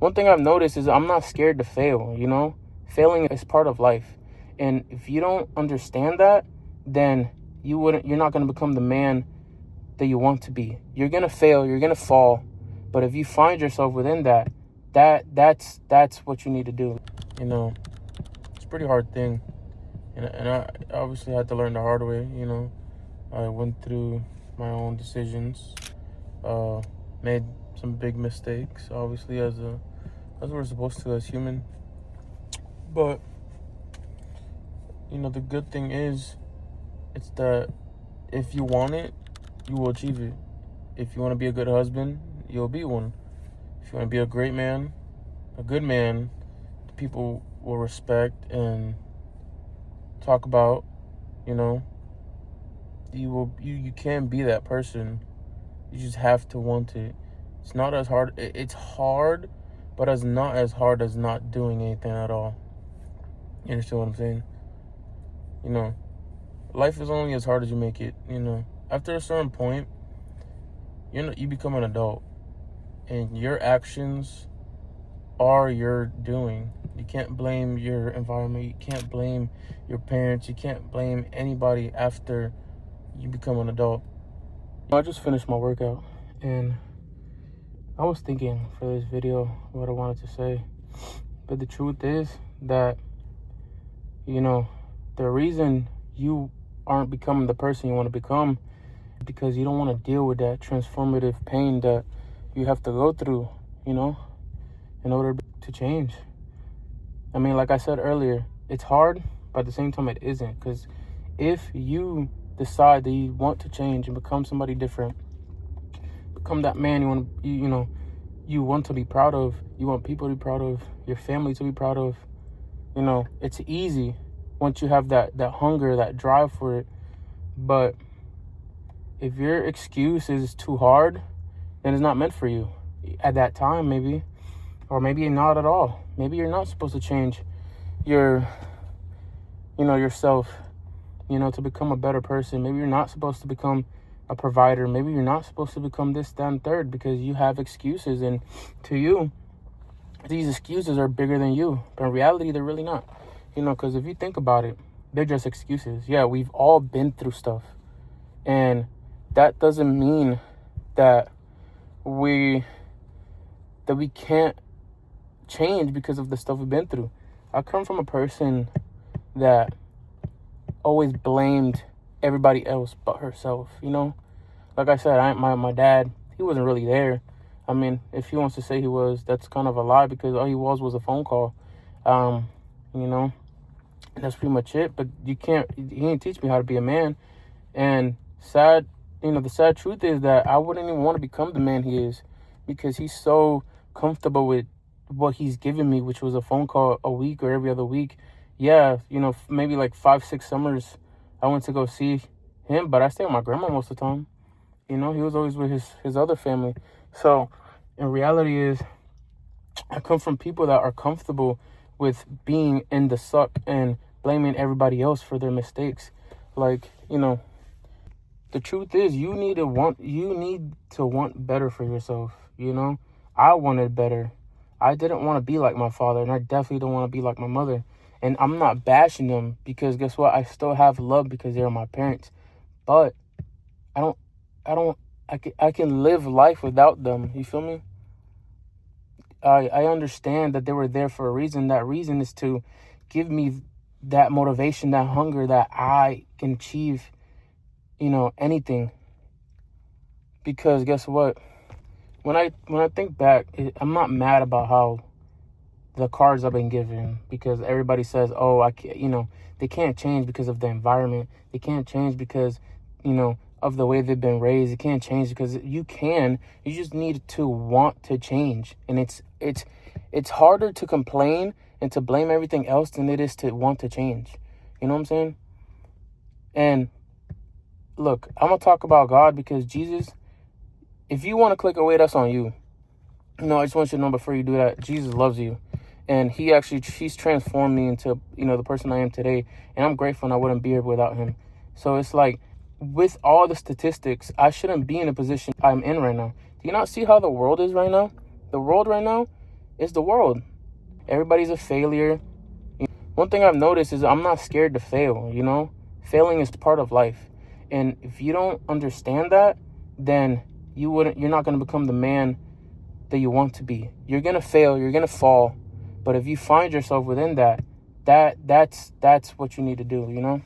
one thing I've noticed is I'm not scared to fail, you know? Failing is part of life. And if you don't understand that, then you're not going to become the man that you want to be. You're going to fail, you're going to fall. But if you find yourself within that's what you need to do. You know, it's a pretty hard thing. And I obviously had to learn the hard way, you know. I went through my own decisions, made some big mistakes, obviously, as we're supposed to as human. But, you know, the good thing is, it's that if you want it, you will achieve it. If you want to be a good husband, you'll be one. If you want to be a great man, a good man, people will respect and talk about, you know. You can be that person. You just have to want it. It's not as hard. It's hard, but it's not as hard as not doing anything at all. You understand what I'm saying? You know, life is only as hard as you make it. You know, after a certain point, you become an adult, and your actions are your doing. You can't blame your environment. You can't blame your parents. You can't blame anybody after you become an adult. I just finished my workout, and I was thinking for this video what I wanted to say. But the truth is that, you know, the reason you aren't becoming the person you want to become is because you don't want to deal with that transformative pain that you have to go through, you know, in order to change. I mean, like I said earlier, it's hard, but at the same time it isn't. Because if you decide that you want to change and become somebody different, become that man you want to be proud of, you want people to be proud of, your family to be proud of, you know, it's easy once you have that hunger, that drive for it. But if your excuse is too hard, then it's not meant for you at that time, maybe. Or maybe not at all. Maybe you're not supposed to change yourself, you know, to become a better person. Maybe you're not supposed to become a provider. Maybe you're not supposed to become this, that, and third, because you have excuses. And to you, these excuses are bigger than you. But in reality, they're really not. You know, because if you think about it, they're just excuses. Yeah, we've all been through stuff. And that doesn't mean that we can't change because of the stuff we've been through. I come from a person that always blamed everybody else but herself, you know. Like I said, my dad, he wasn't really there. I mean, if he wants to say he was, that's kind of a lie, because all he was a phone call. You know, and that's pretty much it. But he didn't teach me how to be a man. And the sad truth is that I wouldn't even want to become the man he is, because he's so comfortable with what he's given me, which was a phone call a week or every other week. Yeah, you know, maybe like 5-6 summers I went to go see him, but I stayed with my grandma most of the time. You know, he was always with his other family. So in reality is, I come from people that are comfortable with being in the suck and blaming everybody else for their mistakes. Like, you know, the truth is, you need to want better for yourself, you know? I wanted better. I didn't want to be like my father, and I definitely don't want to be like my mother. And I'm not bashing them, because guess what? I still have love because they're my parents. But I can live life without them. You feel me? I understand that they were there for a reason. That reason is to give me that motivation, that hunger, that I can achieve, you know, anything. Because guess what? When I think back, I'm not mad about how the cards I've been given, because everybody says, oh, I can't, you know, they can't change because of the environment. They can't change because, you know, of the way they've been raised. It can't change because you just need to want to change. And it's harder to complain and to blame everything else than it is to want to change. You know what I'm saying? And look, I'm going to talk about God, because Jesus, if you want to click away, that's on you. No, I just want you to know before you do that, Jesus loves you. And he's transformed me into, you know, the person I am today. And I'm grateful, and I wouldn't be here without him. So it's like, with all the statistics, I shouldn't be in a position I'm in right now. Do you not see how the world is right now? The world right now is the world. Everybody's a failure. One thing I've noticed is I'm not scared to fail, you know? Failing is part of life. And if you don't understand that, then you're not going to become the man that you want to be. You're going to fail, you're going to fall. But if you find yourself within that's what you need to do, you know?